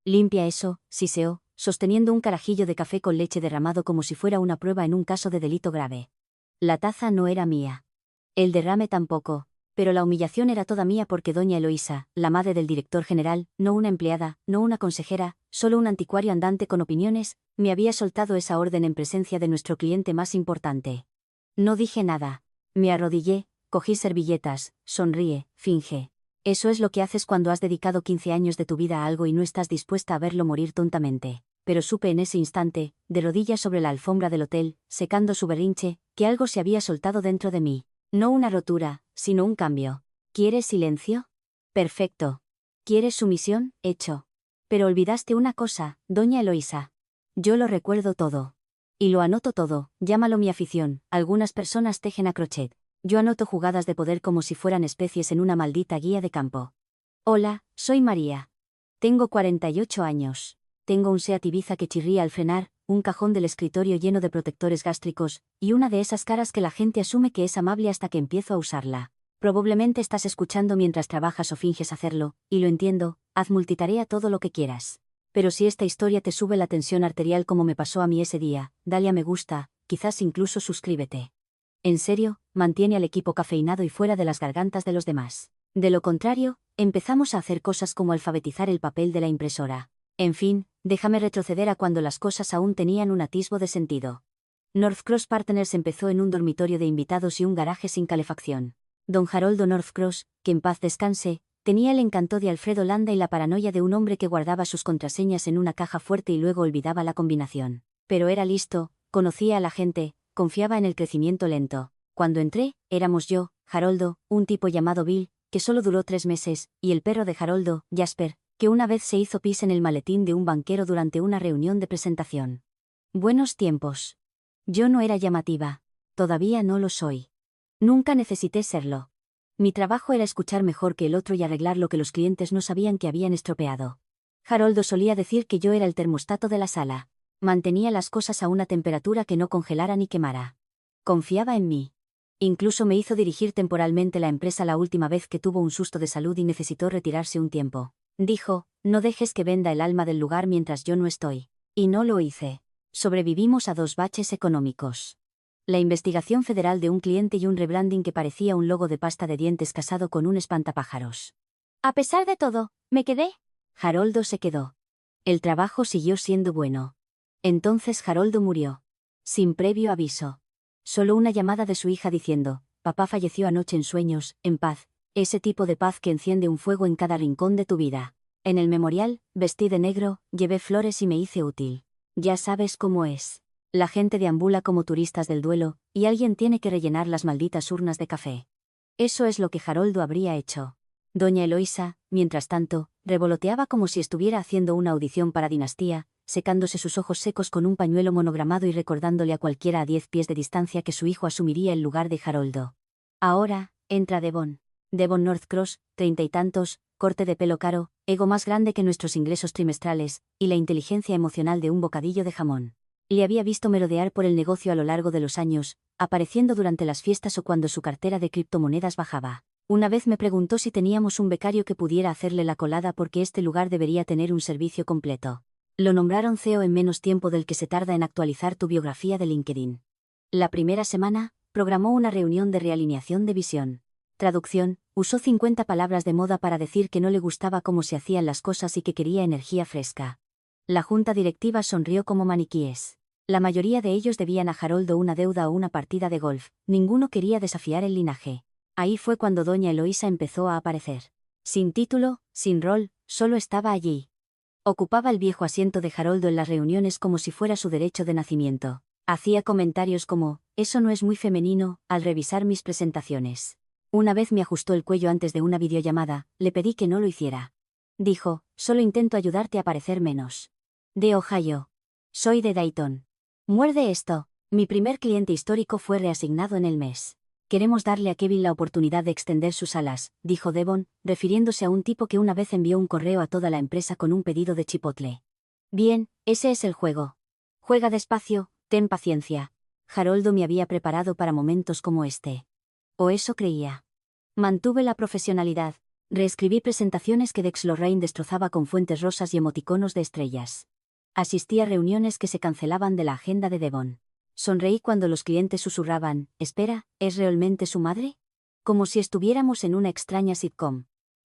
Limpia eso, siseó, sosteniendo un carajillo de café con leche derramado como si fuera una prueba en un caso de delito grave. La taza no era mía. El derrame tampoco, pero la humillación era toda mía porque doña Eloísa, la madre del director general, no una empleada, no una consejera, solo un anticuario andante con opiniones, me había soltado esa orden en presencia de nuestro cliente más importante. No dije nada. Me arrodillé, cogí servilletas, sonríe, finge. Eso es lo que haces cuando has dedicado 15 años de tu vida a algo y no estás dispuesta a verlo morir tontamente. Pero supe en ese instante, de rodillas sobre la alfombra del hotel, secando su berrinche, que algo se había soltado dentro de mí. No una rotura, sino un cambio. ¿Quieres silencio? Perfecto. ¿Quieres sumisión? Hecho. Pero olvidaste una cosa, doña Eloísa. Yo lo recuerdo todo. Y lo anoto todo, llámalo mi afición, algunas personas tejen a crochet. Yo anoto jugadas de poder como si fueran especies en una maldita guía de campo. Hola, soy María. Tengo 48 años. Tengo un Seat Ibiza que chirría al frenar, un cajón del escritorio lleno de protectores gástricos, y una de esas caras que la gente asume que es amable hasta que empiezo a usarla. Probablemente estás escuchando mientras trabajas o finges hacerlo, y lo entiendo, haz multitarea todo lo que quieras. Pero si esta historia te sube la tensión arterial como me pasó a mí ese día, dale a me gusta, quizás incluso suscríbete. En serio, mantiene al equipo cafeinado y fuera de las gargantas de los demás. De lo contrario, empezamos a hacer cosas como alfabetizar el papel de la impresora. En fin, déjame retroceder a cuando las cosas aún tenían un atisbo de sentido. Northcross Partners empezó en un dormitorio de invitados y un garaje sin calefacción. Don Haroldo Northcross, que en paz descanse, tenía el encanto de Alfredo Landa y la paranoia de un hombre que guardaba sus contraseñas en una caja fuerte y luego olvidaba la combinación. Pero era listo, conocía a la gente, confiaba en el crecimiento lento. Cuando entré, éramos yo, Haroldo, un tipo llamado Bill, que solo duró 3 meses, y el perro de Haroldo, Jasper, que una vez se hizo pis en el maletín de un banquero durante una reunión de presentación. Buenos tiempos. Yo no era llamativa. Todavía no lo soy. Nunca necesité serlo. Mi trabajo era escuchar mejor que el otro y arreglar lo que los clientes no sabían que habían estropeado. Haroldo solía decir que yo era el termostato de la sala. Mantenía las cosas a una temperatura que no congelara ni quemara. Confiaba en mí. Incluso me hizo dirigir temporalmente la empresa la última vez que tuvo un susto de salud y necesitó retirarse un tiempo. Dijo, no dejes que venda el alma del lugar mientras yo no estoy. Y no lo hice. Sobrevivimos a 2 baches económicos. La investigación federal de un cliente y un rebranding que parecía un logo de pasta de dientes casado con un espantapájaros. A pesar de todo, me quedé. Haroldo se quedó. El trabajo siguió siendo bueno. Entonces Haroldo murió. Sin previo aviso. Solo una llamada de su hija diciendo, papá falleció anoche en sueños, en paz, ese tipo de paz que enciende un fuego en cada rincón de tu vida. En el memorial, vestí de negro, llevé flores y me hice útil. Ya sabes cómo es. La gente deambula como turistas del duelo, y alguien tiene que rellenar las malditas urnas de café. Eso es lo que Haroldo habría hecho. Doña Eloísa, mientras tanto, revoloteaba como si estuviera haciendo una audición para Dinastía, secándose sus ojos secos con un pañuelo monogramado y recordándole a cualquiera a 10 pies de distancia que su hijo asumiría el lugar de Haroldo. Ahora, entra Devon. Devon Northcross, 30 y tantos, corte de pelo caro, ego más grande que nuestros ingresos trimestrales, y la inteligencia emocional de un bocadillo de jamón. Le había visto merodear por el negocio a lo largo de los años, apareciendo durante las fiestas o cuando su cartera de criptomonedas bajaba. Una vez me preguntó si teníamos un becario que pudiera hacerle la colada porque este lugar debería tener un servicio completo. Lo nombraron CEO en menos tiempo del que se tarda en actualizar tu biografía de LinkedIn. La primera semana, programó una reunión de realineación de visión. Traducción, usó 50 palabras de moda para decir que no le gustaba cómo se hacían las cosas y que quería energía fresca. La junta directiva sonrió como maniquíes. La mayoría de ellos debían a Haroldo una deuda o una partida de golf, ninguno quería desafiar el linaje. Ahí fue cuando doña Eloísa empezó a aparecer. Sin título, sin rol, solo estaba allí. Ocupaba el viejo asiento de Haroldo en las reuniones como si fuera su derecho de nacimiento. Hacía comentarios como, eso no es muy femenino, al revisar mis presentaciones. Una vez me ajustó el cuello antes de una videollamada, le pedí que no lo hiciera. Dijo, solo intento ayudarte a parecer menos. De Ohio. Soy de Dayton. Muerde esto. Mi primer cliente histórico fue reasignado en el mes. Queremos darle a Kevin la oportunidad de extender sus alas, dijo Devon, refiriéndose a un tipo que una vez envió un correo a toda la empresa con un pedido de chipotle. Bien, ese es el juego. Juega despacio, ten paciencia. Haroldo me había preparado para momentos como este. O eso creía. Mantuve la profesionalidad. Reescribí presentaciones que Dex Lorraine destrozaba con fuentes rosas y emoticonos de estrellas. Asistí a reuniones que se cancelaban de la agenda de Devon. Sonreí cuando los clientes susurraban, «Espera, ¿es realmente su madre?», como si estuviéramos en una extraña sitcom.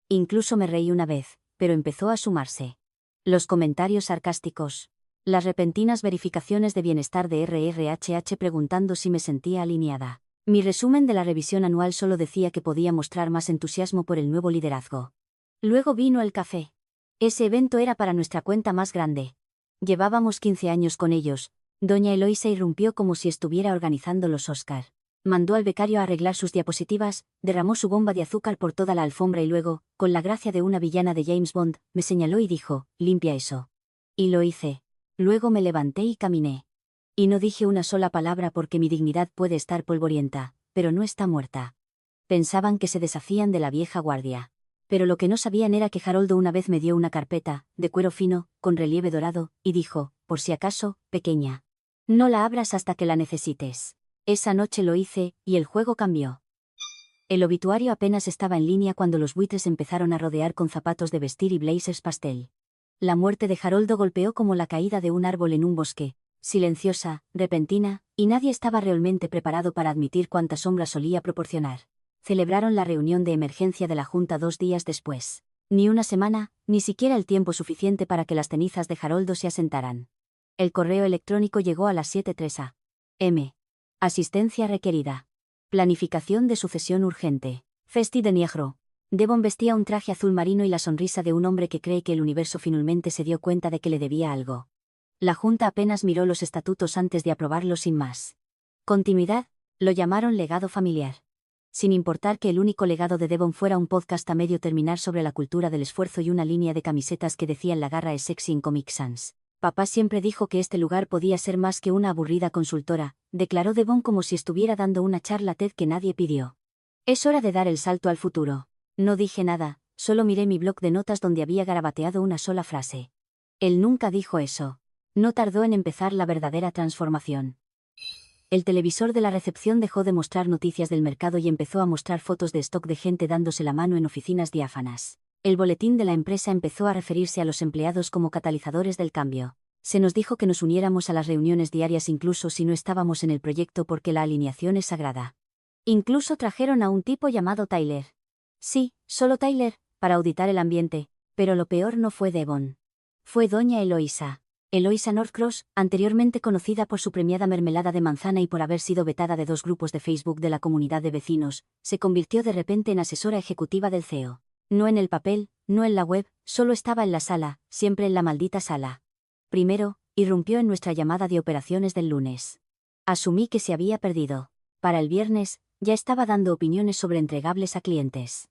Incluso me reí una vez, pero empezó a sumarse. Los comentarios sarcásticos. Las repentinas verificaciones de bienestar de RRHH preguntando si me sentía alineada. Mi resumen de la revisión anual solo decía que podía mostrar más entusiasmo por el nuevo liderazgo. Luego vino el café. Ese evento era para nuestra cuenta más grande. Llevábamos 15 años con ellos. Doña Eloísa irrumpió como si estuviera organizando los Oscar. Mandó al becario a arreglar sus diapositivas, derramó su bomba de azúcar por toda la alfombra y luego, con la gracia de una villana de James Bond, me señaló y dijo, «Limpia eso». Y lo hice. Luego me levanté y caminé. Y no dije una sola palabra porque mi dignidad puede estar polvorienta, pero no está muerta. Pensaban que se deshacían de la vieja guardia. Pero lo que no sabían era que Haroldo una vez me dio una carpeta, de cuero fino, con relieve dorado, y dijo, «Por si acaso, pequeña. No la abras hasta que la necesites». Esa noche lo hice, y el juego cambió. El obituario apenas estaba en línea cuando los buitres empezaron a rodear con zapatos de vestir y blazers pastel. La muerte de Haroldo golpeó como la caída de un árbol en un bosque, silenciosa, repentina, y nadie estaba realmente preparado para admitir cuánta sombra solía proporcionar. Celebraron la reunión de emergencia de la Junta 2 días después. Ni una semana, ni siquiera el tiempo suficiente para que las cenizas de Haroldo se asentaran. El correo electrónico llegó a las 7:03 a.m. Asistencia requerida. Planificación de sucesión urgente. Festi de Niagro. Devon vestía un traje azul marino y la sonrisa de un hombre que cree que el universo finalmente se dio cuenta de que le debía algo. La Junta apenas miró los estatutos antes de aprobarlos sin más. Continuidad, lo llamaron legado familiar. Sin importar que el único legado de Devon fuera un podcast a medio terminar sobre la cultura del esfuerzo y una línea de camisetas que decían la garra es sexy en Comic Sans. Papá siempre dijo que este lugar podía ser más que una aburrida consultora, declaró Devon como si estuviera dando una charla TED que nadie pidió. Es hora de dar el salto al futuro. No dije nada, solo miré mi bloc de notas donde había garabateado una sola frase. Él nunca dijo eso. No tardó en empezar la verdadera transformación. El televisor de la recepción dejó de mostrar noticias del mercado y empezó a mostrar fotos de stock de gente dándose la mano en oficinas diáfanas. El boletín de la empresa empezó a referirse a los empleados como catalizadores del cambio. Se nos dijo que nos uniéramos a las reuniones diarias incluso si no estábamos en el proyecto porque la alineación es sagrada. Incluso trajeron a un tipo llamado Tyler. Sí, solo Tyler, para auditar el ambiente, pero lo peor no fue Devon. Fue doña Eloísa. Eloísa Northcross, anteriormente conocida por su premiada mermelada de manzana y por haber sido vetada de 2 grupos de Facebook de la comunidad de vecinos, se convirtió de repente en asesora ejecutiva del CEO. No en el papel, no en la web, solo estaba en la sala, siempre en la maldita sala. Primero, irrumpió en nuestra llamada de operaciones del lunes. Asumí que se había perdido. Para el viernes, ya estaba dando opiniones sobre entregables a clientes.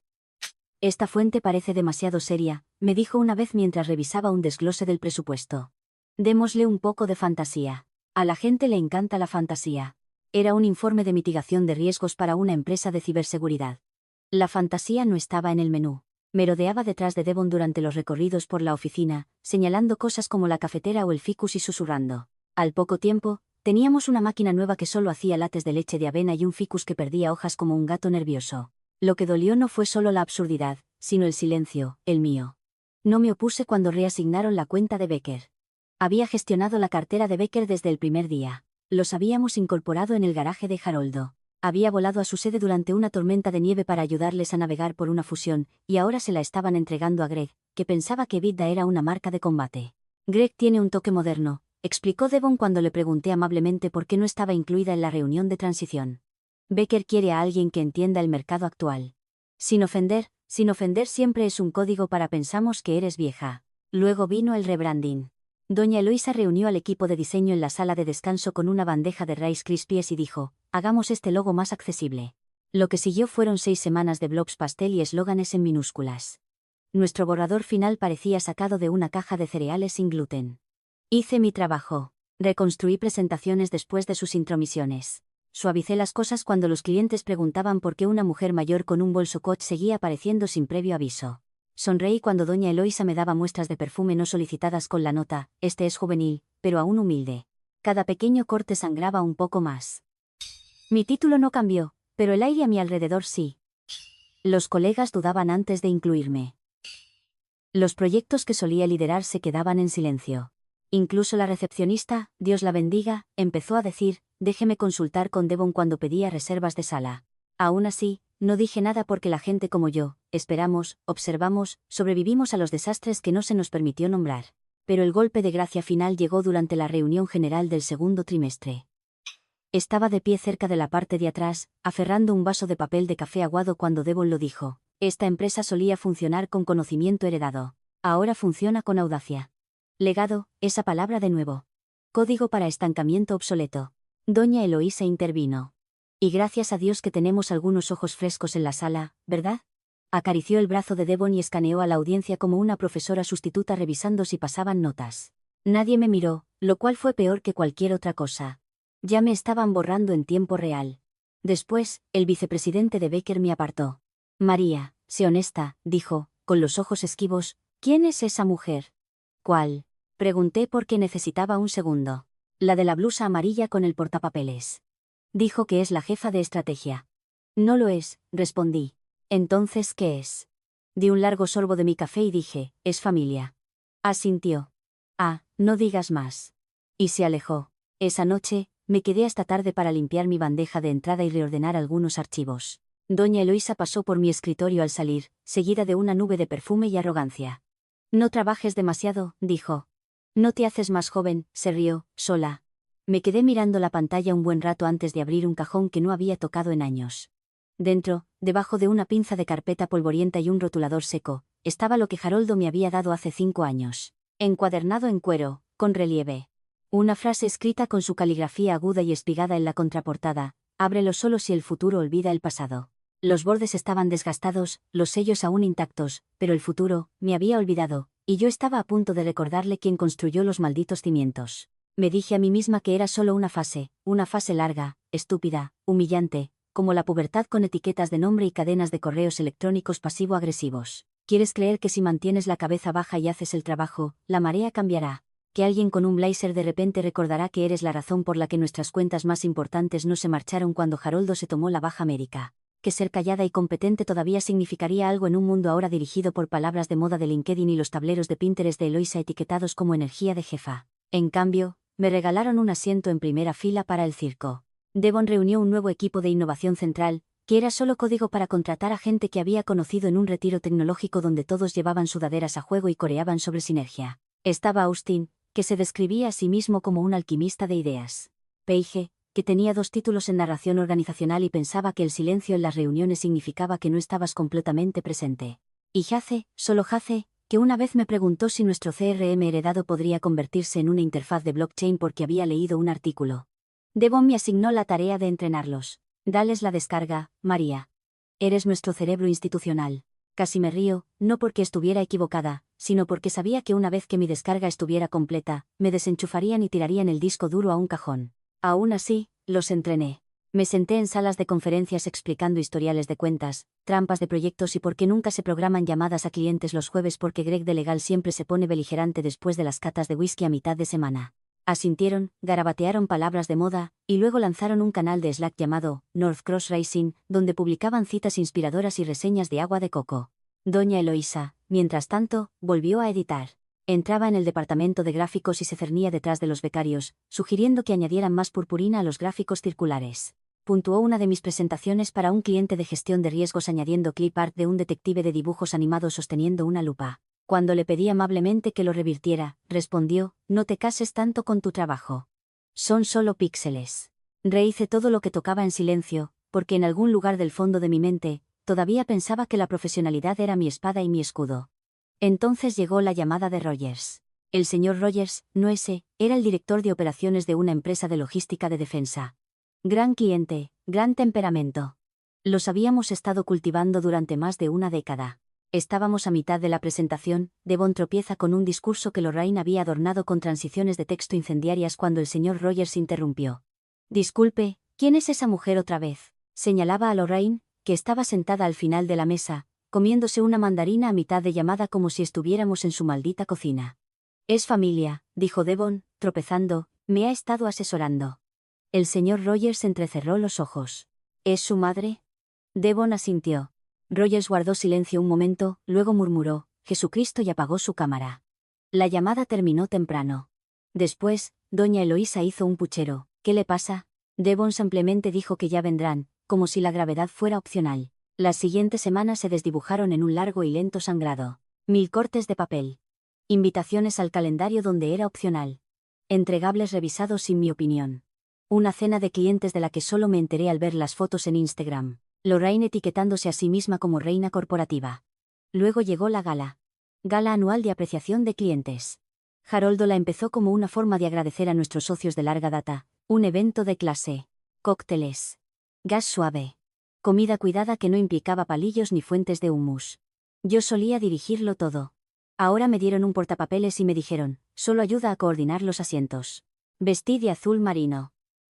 Esta fuente parece demasiado seria, me dijo una vez mientras revisaba un desglose del presupuesto. Démosle un poco de fantasía. A la gente le encanta la fantasía. Era un informe de mitigación de riesgos para una empresa de ciberseguridad. La fantasía no estaba en el menú. Merodeaba detrás de Devon durante los recorridos por la oficina, señalando cosas como la cafetera o el ficus y susurrando. Al poco tiempo, teníamos una máquina nueva que solo hacía lates de leche de avena y un ficus que perdía hojas como un gato nervioso. Lo que dolió no fue solo la absurdidad, sino el silencio, el mío. No me opuse cuando reasignaron la cuenta de Becker. Había gestionado la cartera de Becker desde el primer día. Los habíamos incorporado en el garaje de Haroldo. Había volado a su sede durante una tormenta de nieve para ayudarles a navegar por una fusión, y ahora se la estaban entregando a Greg, que pensaba que Vidda era una marca de combate. Greg tiene un toque moderno, explicó Devon cuando le pregunté amablemente por qué no estaba incluida en la reunión de transición. Becker quiere a alguien que entienda el mercado actual. Sin ofender siempre es un código para pensamos que eres vieja. Luego vino el rebranding. Doña Eloísa reunió al equipo de diseño en la sala de descanso con una bandeja de Rice Krispies y dijo, hagamos este logo más accesible. Lo que siguió fueron 6 semanas de blobs pastel y eslóganes en minúsculas. Nuestro borrador final parecía sacado de una caja de cereales sin gluten. Hice mi trabajo. Reconstruí presentaciones después de sus intromisiones. Suavicé las cosas cuando los clientes preguntaban por qué una mujer mayor con un bolso Coach seguía apareciendo sin previo aviso. Sonreí cuando doña Eloísa me daba muestras de perfume no solicitadas con la nota, este es juvenil, pero aún humilde. Cada pequeño corte sangraba un poco más. Mi título no cambió, pero el aire a mi alrededor sí. Los colegas dudaban antes de incluirme. Los proyectos que solía liderar se quedaban en silencio. Incluso la recepcionista, Dios la bendiga, empezó a decir, déjeme consultar con Devon cuando pedía reservas de sala. Aún así, no dije nada porque la gente como yo, esperamos, observamos, sobrevivimos a los desastres que no se nos permitió nombrar. Pero el golpe de gracia final llegó durante la reunión general del segundo trimestre. Estaba de pie cerca de la parte de atrás, aferrando un vaso de papel de café aguado cuando Devon lo dijo. Esta empresa solía funcionar con conocimiento heredado. Ahora funciona con audacia. Legado, esa palabra de nuevo. Código para estancamiento obsoleto. Doña Eloísa intervino. Y gracias a Dios que tenemos algunos ojos frescos en la sala, ¿verdad? Acarició el brazo de Devon y escaneó a la audiencia como una profesora sustituta revisando si pasaban notas. Nadie me miró, lo cual fue peor que cualquier otra cosa. Ya me estaban borrando en tiempo real. Después, el vicepresidente de Baker me apartó. María, sé honesta, dijo, con los ojos esquivos, ¿quién es esa mujer? ¿Cuál? Pregunté porque necesitaba un segundo. La de la blusa amarilla con el portapapeles. Dijo que es la jefa de estrategia. No lo es, respondí. Entonces, ¿qué es? Di un largo sorbo de mi café y dije, es familia. Asintió. Ah, no digas más. Y se alejó. Esa noche, me quedé hasta tarde para limpiar mi bandeja de entrada y reordenar algunos archivos. Doña Eloísa pasó por mi escritorio al salir, seguida de una nube de perfume y arrogancia. No trabajes demasiado, dijo. No te haces más joven, se rió, sola. Me quedé mirando la pantalla un buen rato antes de abrir un cajón que no había tocado en años. Dentro, debajo de una pinza de carpeta polvorienta y un rotulador seco, estaba lo que Haroldo me había dado hace 5 años. Encuadernado en cuero, con relieve. Una frase escrita con su caligrafía aguda y espigada en la contraportada, ábrelo solo si el futuro olvida el pasado. Los bordes estaban desgastados, los sellos aún intactos, pero el futuro, me había olvidado, y yo estaba a punto de recordarle quién construyó los malditos cimientos. Me dije a mí misma que era solo una fase larga, estúpida, humillante, como la pubertad con etiquetas de nombre y cadenas de correos electrónicos pasivo-agresivos. ¿Quieres creer que si mantienes la cabeza baja y haces el trabajo, la marea cambiará? ¿Que alguien con un blazer de repente recordará que eres la razón por la que nuestras cuentas más importantes no se marcharon cuando Haroldo se tomó la Baja América? ¿Que ser callada y competente todavía significaría algo en un mundo ahora dirigido por palabras de moda de LinkedIn y los tableros de Pinterest de Eloísa etiquetados como energía de jefa? En cambio, me regalaron un asiento en primera fila para el circo. Devon reunió un nuevo equipo de innovación central, que era solo código para contratar a gente que había conocido en un retiro tecnológico donde todos llevaban sudaderas a juego y coreaban sobre sinergia. Estaba Austin, que se describía a sí mismo como un alquimista de ideas. Paige, que tenía 2 títulos en narración organizacional y pensaba que el silencio en las reuniones significaba que no estabas completamente presente. Y Jace, solo Jace, que una vez me preguntó si nuestro CRM heredado podría convertirse en una interfaz de blockchain porque había leído un artículo. Devon me asignó la tarea de entrenarlos. Dales la descarga, María. Eres nuestro cerebro institucional. Casi me río, no porque estuviera equivocada, sino porque sabía que una vez que mi descarga estuviera completa, me desenchufarían y tirarían el disco duro a un cajón. Aún así, los entrené. Me senté en salas de conferencias explicando historiales de cuentas, trampas de proyectos y por qué nunca se programan llamadas a clientes los jueves porque Greg de Legal siempre se pone beligerante después de las catas de whisky a mitad de semana. Asintieron, garabatearon palabras de moda, y luego lanzaron un canal de Slack llamado North Cross Racing, donde publicaban citas inspiradoras y reseñas de agua de coco. Doña Eloísa, mientras tanto, volvió a editar. Entraba en el departamento de gráficos y se cernía detrás de los becarios, sugiriendo que añadieran más purpurina a los gráficos circulares. Puntuó una de mis presentaciones para un cliente de gestión de riesgos añadiendo clip art de un detective de dibujos animados sosteniendo una lupa. Cuando le pedí amablemente que lo revirtiera, respondió, no te cases tanto con tu trabajo. Son solo píxeles. Rehice todo lo que tocaba en silencio, porque en algún lugar del fondo de mi mente, todavía pensaba que la profesionalidad era mi espada y mi escudo. Entonces llegó la llamada de Rogers. El señor Rogers, no ese, era el director de operaciones de una empresa de logística de defensa. Gran cliente, gran temperamento. Los habíamos estado cultivando durante más de una década. Estábamos a mitad de la presentación, Devon tropieza con un discurso que Lorraine había adornado con transiciones de texto incendiarias cuando el señor Rogers interrumpió. Disculpe, ¿quién es esa mujer otra vez? Señalaba a Lorraine, que estaba sentada al final de la mesa, comiéndose una mandarina a mitad de llamada como si estuviéramos en su maldita cocina. Es familia, dijo Devon, tropezando, me ha estado asesorando. El señor Rogers entrecerró los ojos. ¿Es su madre? Devon asintió. Rogers guardó silencio un momento, luego murmuró, Jesucristo, y apagó su cámara. La llamada terminó temprano. Después, doña Eloísa hizo un puchero. ¿Qué le pasa? Devon simplemente dijo que ya vendrán, como si la gravedad fuera opcional. Las siguientes semanas se desdibujaron en un largo y lento sangrado. 1000 cortes de papel. Invitaciones al calendario donde era opcional. Entregables revisados sin mi opinión. Una cena de clientes de la que solo me enteré al ver las fotos en Instagram. Lorraine etiquetándose a sí misma como reina corporativa. Luego llegó la gala. Gala anual de apreciación de clientes. Haroldo la empezó como una forma de agradecer a nuestros socios de larga data, un evento de clase. Cócteles. Gas suave. Comida cuidada que no implicaba palillos ni fuentes de hummus. Yo solía dirigirlo todo. Ahora me dieron un portapapeles y me dijeron, solo ayuda a coordinar los asientos. Vestí de azul marino.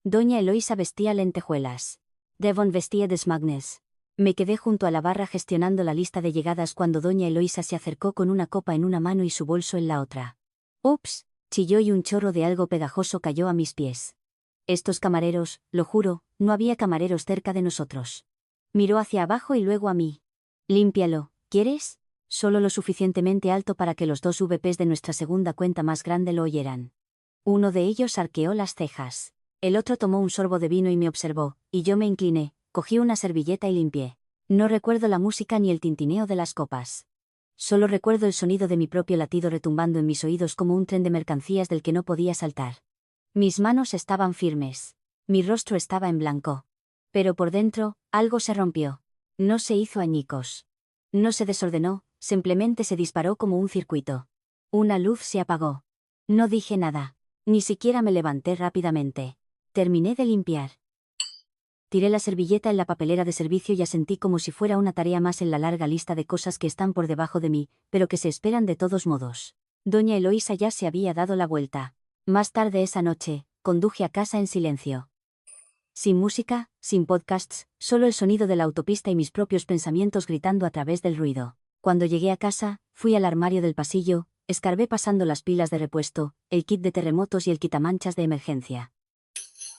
Doña Eloísa vestía lentejuelas. Devon vestía de smugness. Me quedé junto a la barra gestionando la lista de llegadas cuando doña Eloísa se acercó con una copa en una mano y su bolso en la otra. «Ups», chilló y un chorro de algo pegajoso cayó a mis pies. Estos camareros, lo juro, no había camareros cerca de nosotros. Miró hacia abajo y luego a mí. «Límpialo, ¿quieres?» Solo lo suficientemente alto para que los 2 VPs de nuestra segunda cuenta más grande lo oyeran. Uno de ellos arqueó las cejas. El otro tomó un sorbo de vino y me observó, y yo me incliné, cogí una servilleta y limpié. No recuerdo la música ni el tintineo de las copas. Solo recuerdo el sonido de mi propio latido retumbando en mis oídos como un tren de mercancías del que no podía saltar. Mis manos estaban firmes. Mi rostro estaba en blanco. Pero por dentro, algo se rompió. No se hizo añicos. No se desordenó, simplemente se disparó como un circuito. Una luz se apagó. No dije nada. Ni siquiera me levanté rápidamente. Terminé de limpiar. Tiré la servilleta en la papelera de servicio y asentí como si fuera una tarea más en la larga lista de cosas que están por debajo de mí, pero que se esperan de todos modos. Doña Eloísa ya se había dado la vuelta. Más tarde esa noche, conduje a casa en silencio. Sin música, sin podcasts, solo el sonido de la autopista y mis propios pensamientos gritando a través del ruido. Cuando llegué a casa, fui al armario del pasillo, escarbé pasando las pilas de repuesto, el kit de terremotos y el quitamanchas de emergencia.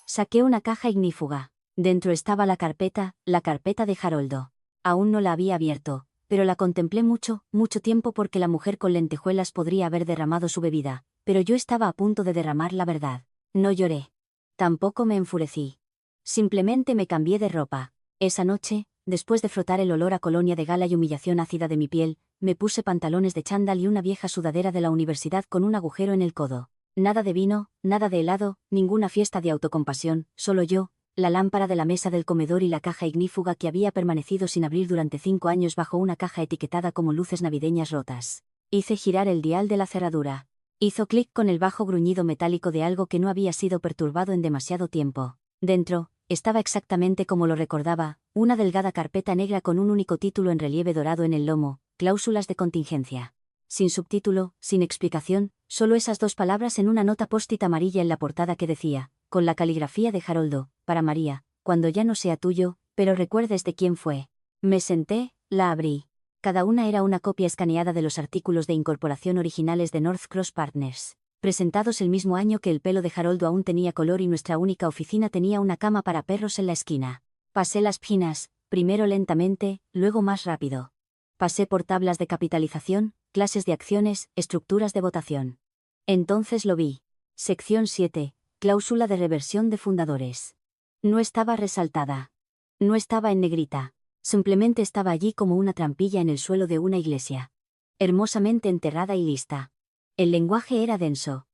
Saqué una caja ignífuga. Dentro estaba la carpeta de Haroldo. Aún no la había abierto, pero la contemplé mucho tiempo porque la mujer con lentejuelas podría haber derramado su bebida, pero yo estaba a punto de derramar la verdad. No lloré. Tampoco me enfurecí. Simplemente me cambié de ropa. Esa noche, después de frotar el olor a colonia de gala y humillación ácida de mi piel, me puse pantalones de chándal y una vieja sudadera de la universidad con un agujero en el codo. Nada de vino, nada de helado, ninguna fiesta de autocompasión, solo yo, la lámpara de la mesa del comedor y la caja ignífuga que había permanecido sin abrir durante 5 años bajo una caja etiquetada como luces navideñas rotas. Hice girar el dial de la cerradura. Hizo clic con el bajo gruñido metálico de algo que no había sido perturbado en demasiado tiempo. Dentro, estaba exactamente como lo recordaba, una delgada carpeta negra con un único título en relieve dorado en el lomo, cláusulas de contingencia. Sin subtítulo, sin explicación, solo esas 2 palabras en una nota post-it amarilla en la portada que decía, con la caligrafía de Haroldo, para María, cuando ya no sea tuyo, pero recuerdes de quién fue. Me senté, la abrí. Cada una era una copia escaneada de los artículos de incorporación originales de North Cross Partners, presentados el mismo año que el pelo de Haroldo aún tenía color y nuestra única oficina tenía una cama para perros en la esquina. Pasé las páginas, primero lentamente, luego más rápido. Pasé por tablas de capitalización, clases de acciones, estructuras de votación. Entonces lo vi. Sección 7, cláusula de reversión de fundadores. No estaba resaltada. No estaba en negrita. Simplemente estaba allí como una trampilla en el suelo de una iglesia. Hermosamente enterrada y lista. El lenguaje era denso.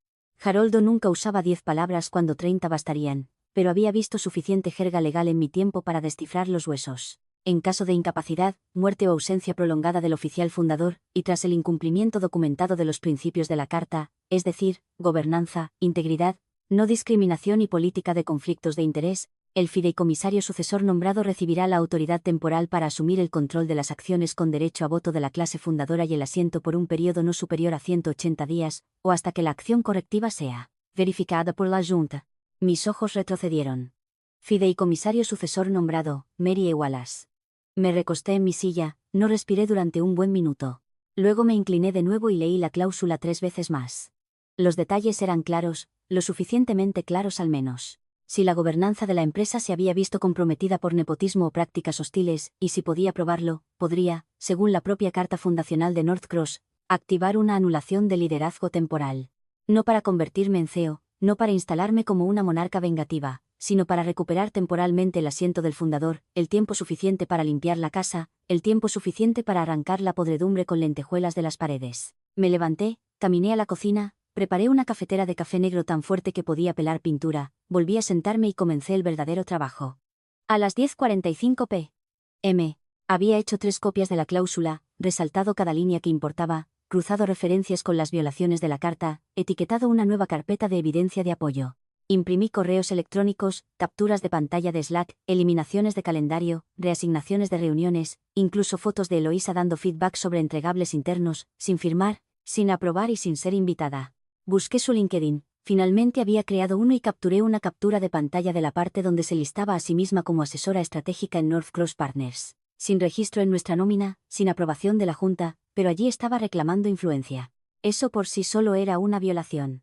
Haroldo nunca usaba 10 palabras cuando 30 bastarían, pero había visto suficiente jerga legal en mi tiempo para descifrar los huesos. En caso de incapacidad, muerte o ausencia prolongada del oficial fundador, y tras el incumplimiento documentado de los principios de la Carta, es decir, gobernanza, integridad, no discriminación y política de conflictos de interés, el fideicomisario sucesor nombrado recibirá la autoridad temporal para asumir el control de las acciones con derecho a voto de la clase fundadora y el asiento por un periodo no superior a 180 días, o hasta que la acción correctiva sea verificada por la Junta. Mis ojos retrocedieron. Fideicomisario sucesor nombrado, Mary E. Wallace. Me recosté en mi silla, no respiré durante un buen minuto. Luego me incliné de nuevo y leí la cláusula 3 veces más. Los detalles eran claros, lo suficientemente claros al menos. Si la gobernanza de la empresa se había visto comprometida por nepotismo o prácticas hostiles, y si podía probarlo, podría, según la propia carta fundacional de North Cross, activar una anulación de liderazgo temporal. No para convertirme en CEO, no para instalarme como una monarca vengativa, sino para recuperar temporalmente el asiento del fundador, el tiempo suficiente para limpiar la casa, el tiempo suficiente para arrancar la podredumbre con lentejuelas de las paredes. Me levanté, caminé a la cocina, preparé una cafetera de café negro tan fuerte que podía pelar pintura, volví a sentarme y comencé el verdadero trabajo. A las 10:45 p.m. Había hecho 3 copias de la cláusula, resaltado cada línea que importaba, cruzado referencias con las violaciones de la carta, etiquetado una nueva carpeta de evidencia de apoyo. Imprimí correos electrónicos, capturas de pantalla de Slack, eliminaciones de calendario, reasignaciones de reuniones, incluso fotos de Eloísa dando feedback sobre entregables internos, sin firmar, sin aprobar y sin ser invitada. Busqué su LinkedIn, finalmente había creado uno y capturé una captura de pantalla de la parte donde se listaba a sí misma como asesora estratégica en North Cross Partners. Sin registro en nuestra nómina, sin aprobación de la Junta, pero allí estaba reclamando influencia. Eso por sí solo era una violación.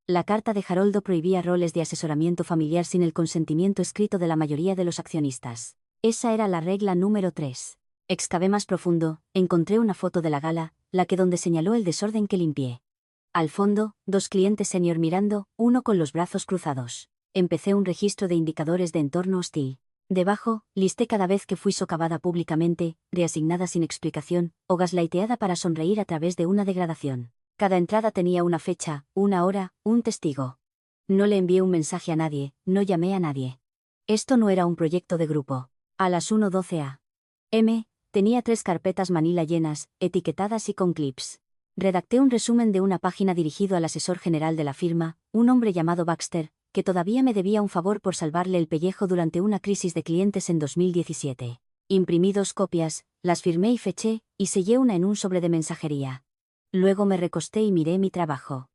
La carta de Haroldo prohibía roles de asesoramiento familiar sin el consentimiento escrito de la mayoría de los accionistas. Esa era la regla número 3. Excavé más profundo, encontré una foto de la gala, la que donde señaló el desorden que limpié. Al fondo, 2 clientes senior mirando, uno con los brazos cruzados. Empecé un registro de indicadores de entorno hostil. Debajo, listé cada vez que fui socavada públicamente, reasignada sin explicación, o gaslighteada para sonreír a través de una degradación. Cada entrada tenía una fecha, una hora, un testigo. No le envié un mensaje a nadie, no llamé a nadie. Esto no era un proyecto de grupo. A las 1:12 a.m., tenía 3 carpetas Manila llenas, etiquetadas y con clips. Redacté un resumen de una página dirigido al asesor general de la firma, un hombre llamado Baxter, que todavía me debía un favor por salvarle el pellejo durante una crisis de clientes en 2017. Imprimí 2 copias, las firmé y feché, y sellé una en un sobre de mensajería. Luego me recosté y miré mi trabajo.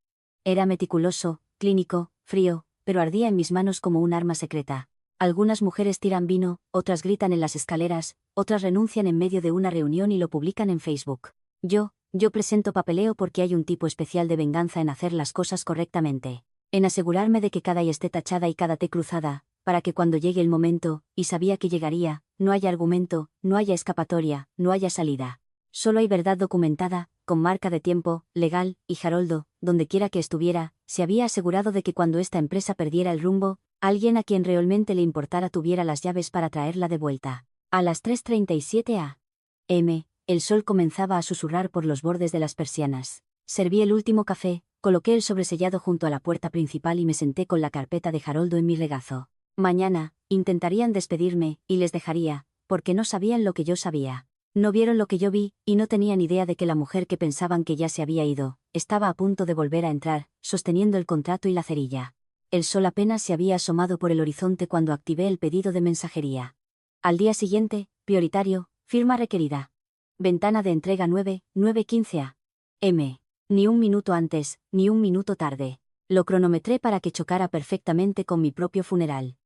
Era meticuloso, clínico, frío, pero ardía en mis manos como un arma secreta. Algunas mujeres tiran vino, otras gritan en las escaleras, otras renuncian en medio de una reunión y lo publican en Facebook. Yo presento papeleo porque hay un tipo especial de venganza en hacer las cosas correctamente. En asegurarme de que cada I esté tachada y cada T cruzada, para que cuando llegue el momento, y sabía que llegaría, no haya argumento, no haya escapatoria, no haya salida. Solo hay verdad documentada, con marca de tiempo, legal, y Haroldo, donde quiera que estuviera, se había asegurado de que cuando esta empresa perdiera el rumbo, alguien a quien realmente le importara tuviera las llaves para traerla de vuelta. A las 3:37 a.m., el sol comenzaba a susurrar por los bordes de las persianas. Serví el último café, coloqué el sobresellado junto a la puerta principal y me senté con la carpeta de Haroldo en mi regazo. Mañana, intentarían despedirme, y les dejaría, porque no sabían lo que yo sabía. No vieron lo que yo vi, y no tenían idea de que la mujer que pensaban que ya se había ido, estaba a punto de volver a entrar, sosteniendo el contrato y la cerilla. El sol apenas se había asomado por el horizonte cuando activé el pedido de mensajería. Al día siguiente, prioritario, firma requerida. Ventana de entrega 9:15 a.m. Ni un minuto antes, ni un minuto tarde. Lo cronometré para que chocara perfectamente con mi propio funeral.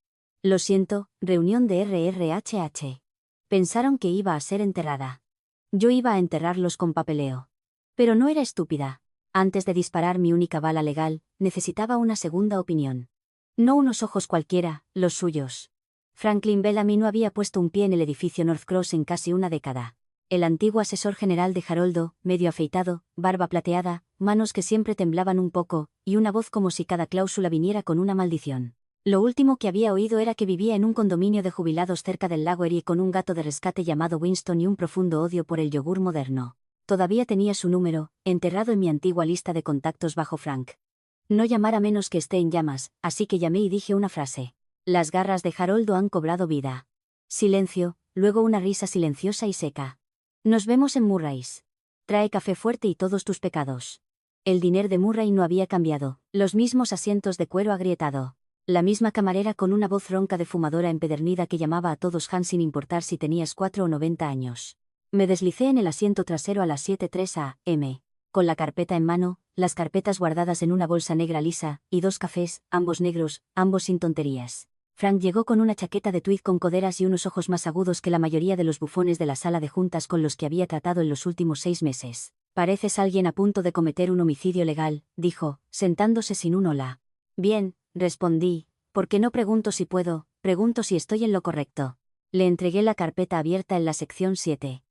Lo siento, reunión de RRHH. Pensaron que iba a ser enterrada. Yo iba a enterrarlos con papeleo. Pero no era estúpida. Antes de disparar mi única bala legal, necesitaba una segunda opinión. No unos ojos cualquiera, los suyos. Franklin Bellamy no había puesto un pie en el edificio North Cross en casi una década. El antiguo asesor general de Haroldo, medio afeitado, barba plateada, manos que siempre temblaban un poco, y una voz como si cada cláusula viniera con una maldición. Lo último que había oído era que vivía en un condominio de jubilados cerca del lago Erie con un gato de rescate llamado Winston y un profundo odio por el yogur moderno. Todavía tenía su número, enterrado en mi antigua lista de contactos bajo Frank. No llamar a menos que esté en llamas, así que llamé y dije una frase. Las garras de Haroldo han cobrado vida. Silencio, luego una risa silenciosa y seca. Nos vemos en Murray's. Trae café fuerte y todos tus pecados. El diner de Murray no había cambiado, los mismos asientos de cuero agrietado. La misma camarera con una voz ronca de fumadora empedernida que llamaba a todos Hans sin importar si tenías 4 o 90 años. Me deslicé en el asiento trasero a las 7:03 a.m. Con la carpeta en mano, las carpetas guardadas en una bolsa negra lisa, y 2 cafés, ambos negros, ambos sin tonterías. Frank llegó con una chaqueta de tweed con coderas y unos ojos más agudos que la mayoría de los bufones de la sala de juntas con los que había tratado en los últimos 6 meses. Pareces alguien a punto de cometer un homicidio legal, dijo, sentándose sin un hola. Bien, respondí, Porque no pregunto si puedo, pregunto si estoy en lo correcto. Le entregué la carpeta abierta en la sección 7.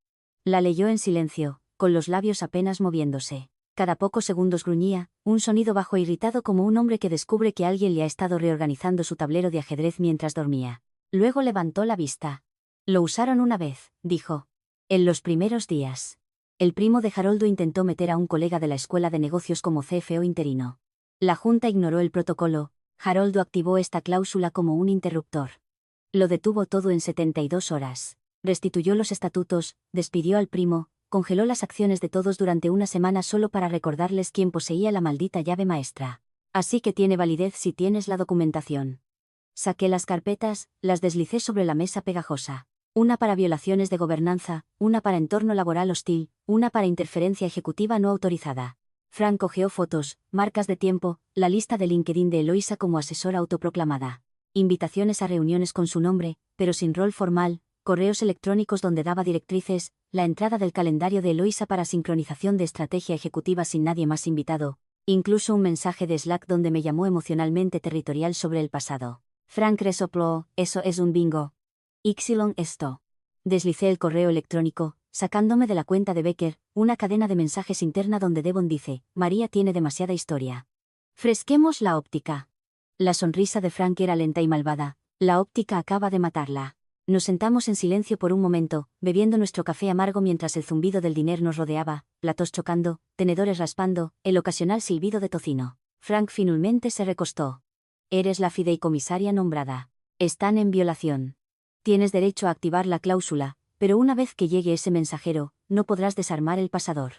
La leyó en silencio, con los labios apenas moviéndose. Cada pocos segundos gruñía, un sonido bajo e irritado como un hombre que descubre que alguien le ha estado reorganizando su tablero de ajedrez mientras dormía. Luego levantó la vista. Lo usaron una vez, dijo. En los primeros días. El primo de Haroldo intentó meter a un colega de la escuela de negocios como CFO interino. La junta ignoró el protocolo. Haroldo activó esta cláusula como un interruptor. Lo detuvo todo en 72 horas. Restituyó los estatutos, despidió al primo, congeló las acciones de todos durante una semana solo para recordarles quién poseía la maldita llave maestra. Así que tiene validez si tienes la documentación. Saqué las carpetas, las deslicé sobre la mesa pegajosa. Una para violaciones de gobernanza, una para entorno laboral hostil, una para interferencia ejecutiva no autorizada. Frank hojeó fotos, marcas de tiempo, la lista de LinkedIn de Eloisa como asesora autoproclamada. Invitaciones a reuniones con su nombre, pero sin rol formal, correos electrónicos donde daba directrices, la entrada del calendario de Eloisa para sincronización de estrategia ejecutiva sin nadie más invitado, incluso un mensaje de Slack donde me llamó emocionalmente territorial sobre el pasado. Frank resopló, eso es un bingo. Ixilon esto. Deslicé el correo electrónico, sacándome de la cuenta de Becker, una cadena de mensajes interna donde Devon dice, María tiene demasiada historia. Fresquemos la óptica. La sonrisa de Frank era lenta y malvada, la óptica acaba de matarla. Nos sentamos en silencio por un momento, bebiendo nuestro café amargo mientras el zumbido del diner nos rodeaba, platos chocando, tenedores raspando, el ocasional silbido de tocino. Frank finalmente se recostó. Eres la fideicomisaria nombrada. Están en violación. Tienes derecho a activar la cláusula, pero una vez que llegue ese mensajero, no podrás desarmar el pasador.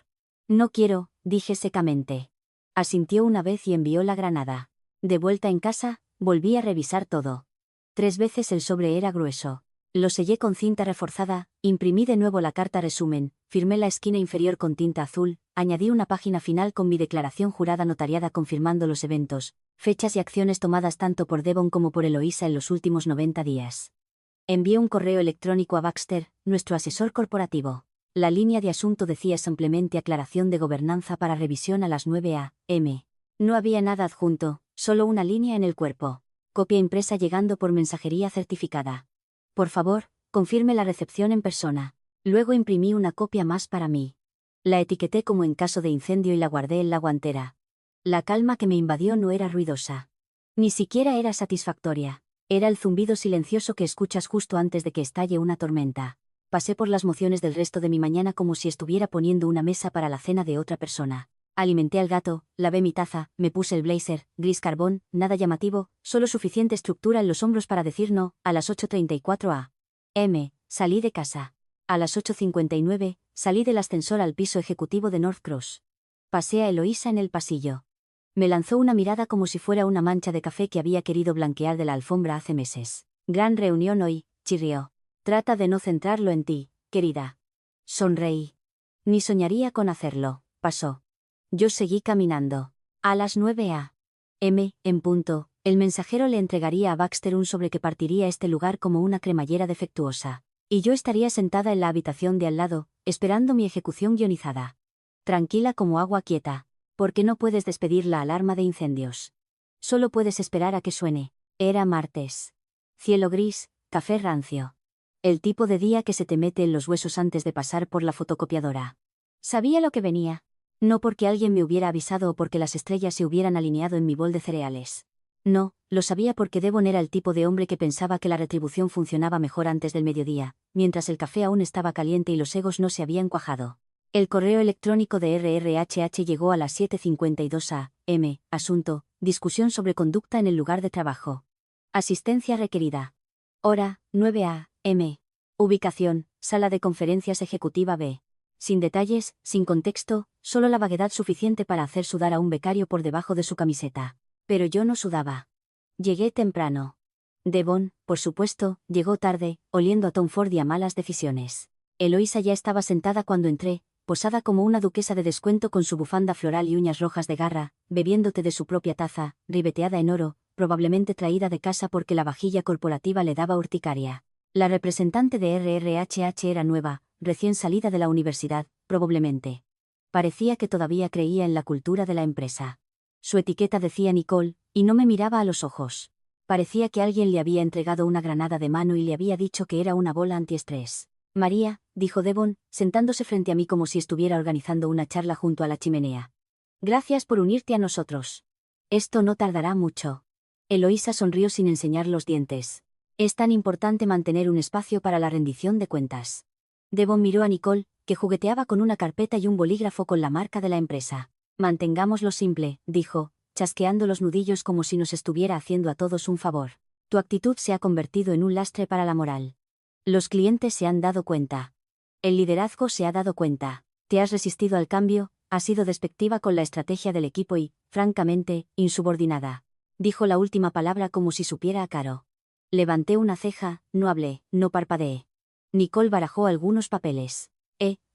No quiero, dije secamente. Asintió una vez y envió la granada. De vuelta en casa, volví a revisar todo. 3 veces el sobre era grueso. Lo sellé con cinta reforzada, imprimí de nuevo la carta resumen, firmé la esquina inferior con tinta azul, añadí una página final con mi declaración jurada notariada confirmando los eventos, fechas y acciones tomadas tanto por Devon como por Eloisa en los últimos 90 días. Envié un correo electrónico a Baxter, nuestro asesor corporativo. La línea de asunto decía simplemente aclaración de gobernanza para revisión a las 9 a.m. No había nada adjunto, solo una línea en el cuerpo. Copia impresa llegando por mensajería certificada. Por favor, confirme la recepción en persona. Luego imprimí una copia más para mí. La etiqueté como en caso de incendio y la guardé en la guantera. La calma que me invadió no era ruidosa. Ni siquiera era satisfactoria. Era el zumbido silencioso que escuchas justo antes de que estalle una tormenta. Pasé por las mociones del resto de mi mañana como si estuviera poniendo una mesa para la cena de otra persona. Alimenté al gato, lavé mi taza, me puse el blazer, gris carbón, nada llamativo, solo suficiente estructura en los hombros para decir no, a las 8:34 a.m., salí de casa. A las 8:59, salí del ascensor al piso ejecutivo de North Cross. Pasé a Eloisa en el pasillo. Me lanzó una mirada como si fuera una mancha de café que había querido blanquear de la alfombra hace meses. Gran reunión hoy, chirrió. Trata de no centrarlo en ti, querida. Sonreí. Ni soñaría con hacerlo, pasó. Yo seguí caminando. A las 9 a.m., en punto, el mensajero le entregaría a Baxter un sobre que partiría este lugar como una cremallera defectuosa. Y yo estaría sentada en la habitación de al lado, esperando mi ejecución guionizada. Tranquila como agua quieta. Porque no puedes despedir la alarma de incendios. Solo puedes esperar a que suene. Era martes. Cielo gris, café rancio. El tipo de día que se te mete en los huesos antes de pasar por la fotocopiadora. Sabía lo que venía. No porque alguien me hubiera avisado o porque las estrellas se hubieran alineado en mi bol de cereales. No, lo sabía porque Devon era el tipo de hombre que pensaba que la retribución funcionaba mejor antes del mediodía, mientras el café aún estaba caliente y los egos no se habían cuajado. El correo electrónico de RRHH llegó a las 7:52 a.m. Asunto, discusión sobre conducta en el lugar de trabajo. Asistencia requerida. Hora, 9 a.m. Ubicación, sala de conferencias ejecutiva B. Sin detalles, sin contexto, solo la vaguedad suficiente para hacer sudar a un becario por debajo de su camiseta. Pero yo no sudaba. Llegué temprano. Devon, por supuesto, llegó tarde, oliendo a Tom Ford y a malas decisiones. Eloisa ya estaba sentada cuando entré, posada como una duquesa de descuento con su bufanda floral y uñas rojas de garra, bebiendo té de su propia taza, ribeteada en oro, probablemente traída de casa porque la vajilla corporativa le daba urticaria. La representante de RRHH era nueva, recién salida de la universidad, probablemente. Parecía que todavía creía en la cultura de la empresa. Su etiqueta decía Nicole, y no me miraba a los ojos. Parecía que alguien le había entregado una granada de mano y le había dicho que era una bola antiestrés. María, dijo Devon, sentándose frente a mí como si estuviera organizando una charla junto a la chimenea. Gracias por unirte a nosotros. Esto no tardará mucho. Eloísa sonrió sin enseñar los dientes. Es tan importante mantener un espacio para la rendición de cuentas. Devon miró a Nicole, que jugueteaba con una carpeta y un bolígrafo con la marca de la empresa. Mantengámoslo simple, dijo, chasqueando los nudillos como si nos estuviera haciendo a todos un favor. Tu actitud se ha convertido en un lastre para la moral. Los clientes se han dado cuenta. El liderazgo se ha dado cuenta. Te has resistido al cambio, has sido despectiva con la estrategia del equipo y, francamente, insubordinada. Dijo la última palabra como si supiera a Caro. Levanté una ceja, no hablé, no parpadeé. Nicole barajó algunos papeles.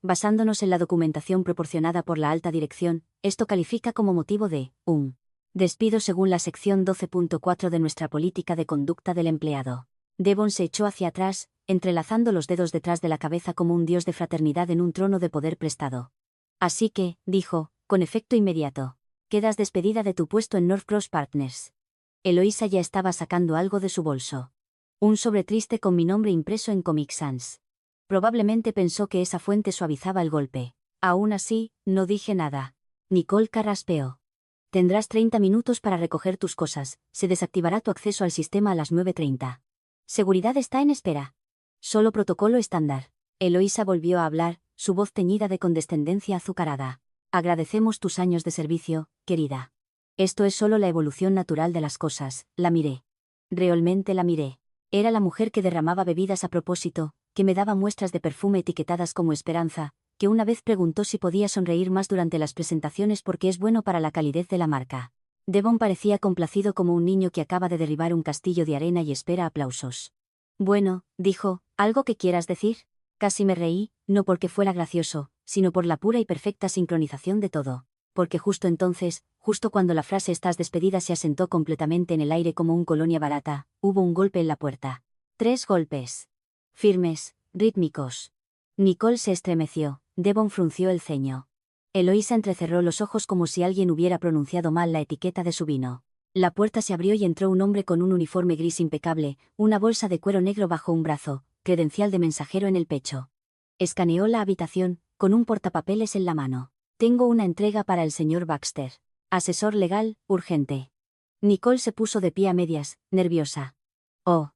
Basándonos en la documentación proporcionada por la alta dirección, esto califica como motivo de un despido según la sección 12.4 de nuestra política de conducta del empleado. Devon se echó hacia atrás, entrelazando los dedos detrás de la cabeza como un dios de fraternidad en un trono de poder prestado. Así que, dijo, con efecto inmediato, quedas despedida de tu puesto en North Partners. Eloísa ya estaba sacando algo de su bolso. Un sobre triste con mi nombre impreso en Comic Sans. Probablemente pensó que esa fuente suavizaba el golpe. Aún así, no dije nada. Nicole carraspeó. Tendrás 30 minutos para recoger tus cosas, se desactivará tu acceso al sistema a las 9:30. Seguridad está en espera. Solo protocolo estándar. Eloísa volvió a hablar, su voz teñida de condescendencia azucarada. Agradecemos tus años de servicio, querida. Esto es solo la evolución natural de las cosas, la miré. Realmente la miré. Era la mujer que derramaba bebidas a propósito, que me daba muestras de perfume etiquetadas como esperanza, que una vez preguntó si podía sonreír más durante las presentaciones porque es bueno para la calidez de la marca. Devon parecía complacido como un niño que acaba de derribar un castillo de arena y espera aplausos. Bueno, dijo, ¿algo que quieras decir? Casi me reí, no porque fuera gracioso, sino por la pura y perfecta sincronización de todo. Porque justo entonces, justo cuando la frase estás despedida se asentó completamente en el aire como un colonia barata, hubo un golpe en la puerta. 3 golpes. Firmes, rítmicos. Nicole se estremeció, Devon frunció el ceño. Eloísa entrecerró los ojos como si alguien hubiera pronunciado mal la etiqueta de su vino. La puerta se abrió y entró un hombre con un uniforme gris impecable, una bolsa de cuero negro bajo un brazo, credencial de mensajero en el pecho. Escaneó la habitación, con un portapapeles en la mano. Tengo una entrega para el señor Baxter. Asesor legal, urgente. Nicole se puso de pie a medias, nerviosa. Oh.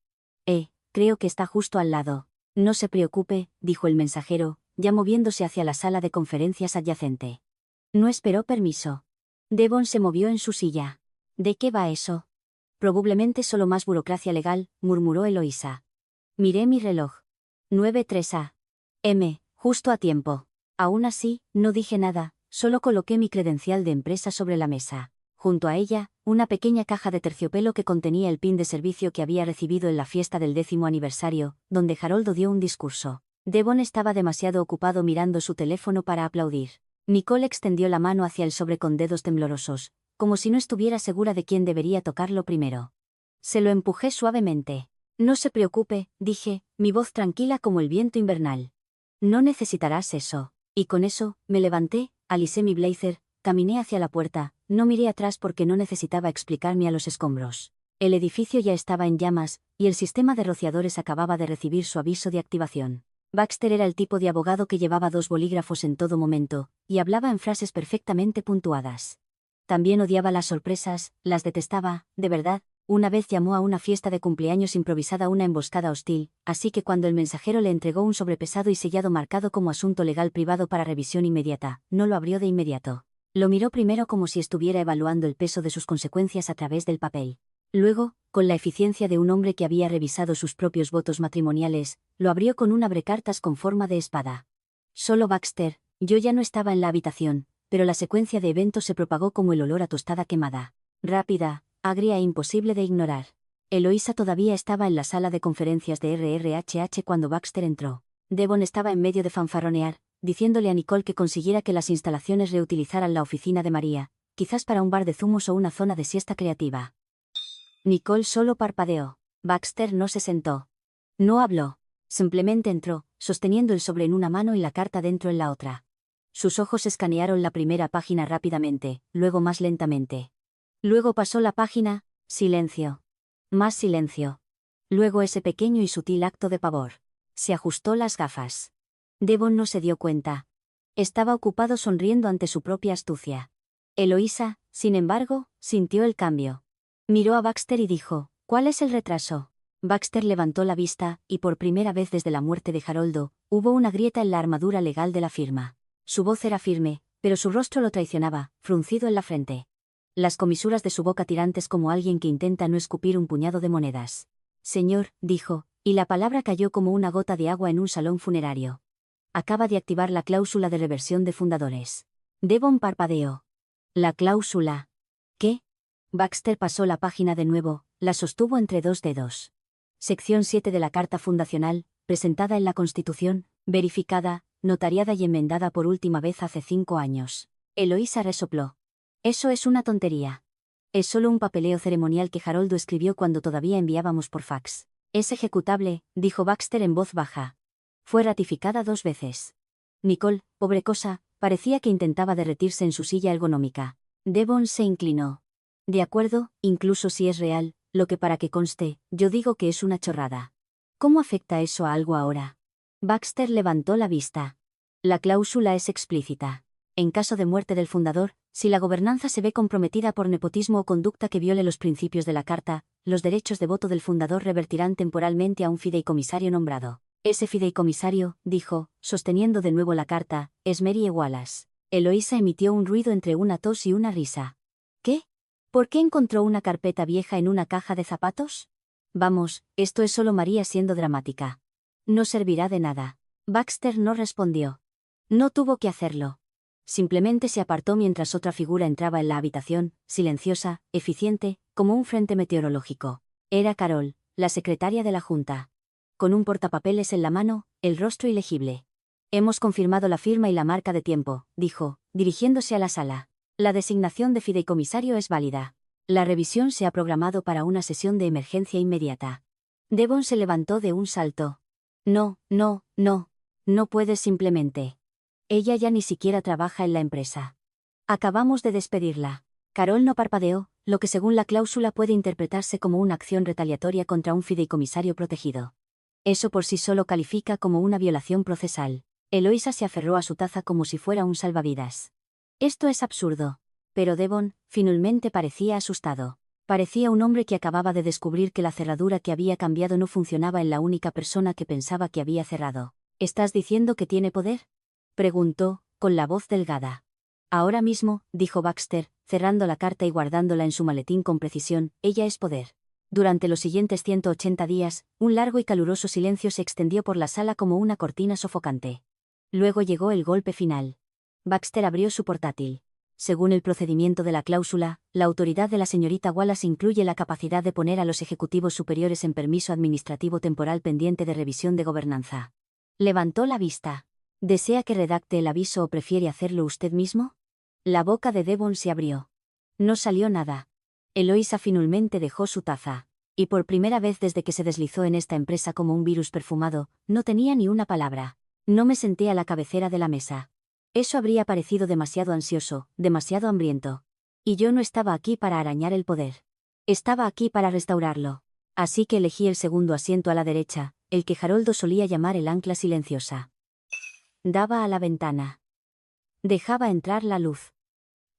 Creo que está justo al lado. No se preocupe, dijo el mensajero, ya moviéndose hacia la sala de conferencias adyacente. No esperó permiso. Devon se movió en su silla. ¿De qué va eso? Probablemente solo más burocracia legal, murmuró Eloísa. Miré mi reloj. 9:03 a.m., justo a tiempo. Aún así, no dije nada, solo coloqué mi credencial de empresa sobre la mesa. Junto a ella, una pequeña caja de terciopelo que contenía el pin de servicio que había recibido en la fiesta del 10º aniversario, donde Haroldo dio un discurso. Devon estaba demasiado ocupado mirando su teléfono para aplaudir. Nicole extendió la mano hacia el sobre con dedos temblorosos, como si no estuviera segura de quién debería tocarlo primero. Se lo empujé suavemente. No se preocupe, dije, mi voz tranquila como el viento invernal. No necesitarás eso. Y con eso, me levanté, alisé mi blazer, caminé hacia la puerta, no miré atrás porque no necesitaba explicarme a los escombros. El edificio ya estaba en llamas, y el sistema de rociadores acababa de recibir su aviso de activación. Baxter era el tipo de abogado que llevaba 2 bolígrafos en todo momento, y hablaba en frases perfectamente puntuadas. También odiaba las sorpresas, las detestaba, de verdad. Una vez llamó a una fiesta de cumpleaños improvisada una emboscada hostil, así que cuando el mensajero le entregó un sobre pesado y sellado marcado como asunto legal privado para revisión inmediata, no lo abrió de inmediato. Lo miró primero como si estuviera evaluando el peso de sus consecuencias a través del papel. Luego, con la eficiencia de un hombre que había revisado sus propios votos matrimoniales, lo abrió con un abrecartas con forma de espada. Solo Baxter, yo ya no estaba en la habitación, pero la secuencia de eventos se propagó como el olor a tostada quemada. Rápida, agria e imposible de ignorar. Eloísa todavía estaba en la sala de conferencias de RRHH cuando Baxter entró. Devon estaba en medio de fanfarronear, diciéndole a Nicole que consiguiera que las instalaciones reutilizaran la oficina de María, quizás para un bar de zumos o una zona de siesta creativa. Nicole solo parpadeó. Baxter no se sentó. No habló. Simplemente entró, sosteniendo el sobre en una mano y la carta dentro en la otra. Sus ojos escanearon la primera página rápidamente, luego más lentamente. Luego pasó la página, silencio. Más silencio. Luego ese pequeño y sutil acto de pavor. Se ajustó las gafas. Devon no se dio cuenta. Estaba ocupado sonriendo ante su propia astucia. Eloísa, sin embargo, sintió el cambio. Miró a Baxter y dijo, ¿cuál es el retraso? Baxter levantó la vista, y por primera vez desde la muerte de Haroldo, hubo una grieta en la armadura legal de la firma. Su voz era firme, pero su rostro lo traicionaba, fruncido en la frente. Las comisuras de su boca tirantes como alguien que intenta no escupir un puñado de monedas. Señor, dijo, y la palabra cayó como una gota de agua en un salón funerario. Acaba de activar la cláusula de reversión de fundadores. Devon parpadeó. La cláusula. ¿Qué? Baxter pasó la página de nuevo, la sostuvo entre dos dedos. Sección 7 de la Carta Fundacional, presentada en la Constitución, verificada, notariada y enmendada por última vez hace 5 años. Eloísa resopló. Eso es una tontería. Es solo un papeleo ceremonial que Haroldo escribió cuando todavía enviábamos por fax. Es ejecutable, dijo Baxter en voz baja. Fue ratificada 2 veces. Nicole, pobre cosa, parecía que intentaba derretirse en su silla ergonómica. Devon se inclinó. De acuerdo, incluso si es real, lo que para que conste, yo digo que es una chorrada. ¿Cómo afecta eso a algo ahora? Baxter levantó la vista. La cláusula es explícita. En caso de muerte del fundador, si la gobernanza se ve comprometida por nepotismo o conducta que viole los principios de la Carta, los derechos de voto del fundador revertirán temporalmente a un fideicomisario nombrado. Ese fideicomisario, dijo, sosteniendo de nuevo la carta, es Mary E. Wallace. Eloísa emitió un ruido entre una tos y una risa. ¿Qué? ¿Por qué encontró una carpeta vieja en una caja de zapatos? Vamos, esto es solo María siendo dramática. No servirá de nada. Baxter no respondió. No tuvo que hacerlo. Simplemente se apartó mientras otra figura entraba en la habitación, silenciosa, eficiente, como un frente meteorológico. Era Carol, la secretaria de la Junta. Con un portapapeles en la mano, el rostro ilegible. Hemos confirmado la firma y la marca de tiempo, dijo, dirigiéndose a la sala. La designación de fideicomisario es válida. La revisión se ha programado para una sesión de emergencia inmediata. Devon se levantó de un salto. No, no, no. No puedes simplemente. Ella ya ni siquiera trabaja en la empresa. Acabamos de despedirla. Carol no parpadeó, lo que según la cláusula puede interpretarse como una acción retaliatoria contra un fideicomisario protegido. Eso por sí solo califica como una violación procesal. Eloísa se aferró a su taza como si fuera un salvavidas. Esto es absurdo. Pero Devon, finalmente parecía asustado. Parecía un hombre que acababa de descubrir que la cerradura que había cambiado no funcionaba en la única persona que pensaba que había cerrado. ¿Estás diciendo que tiene poder? Preguntó, con la voz delgada. Ahora mismo, dijo Baxter, cerrando la carta y guardándola en su maletín con precisión, ella es poder. Durante los siguientes 180 días, un largo y caluroso silencio se extendió por la sala como una cortina sofocante. Luego llegó el golpe final. Baxter abrió su portátil. Según el procedimiento de la cláusula, la autoridad de la señorita Wallace incluye la capacidad de poner a los ejecutivos superiores en permiso administrativo temporal pendiente de revisión de gobernanza. Levantó la vista. ¿Desea que redacte el aviso o prefiere hacerlo usted mismo? La boca de Devon se abrió. No salió nada. Eloísa finalmente dejó su taza. Y por primera vez desde que se deslizó en esta empresa como un virus perfumado, no tenía ni una palabra. No me senté a la cabecera de la mesa. Eso habría parecido demasiado ansioso, demasiado hambriento. Y yo no estaba aquí para arañar el poder. Estaba aquí para restaurarlo. Así que elegí el segundo asiento a la derecha, el que Haroldo solía llamar el ancla silenciosa. Daba a la ventana. Dejaba entrar la luz.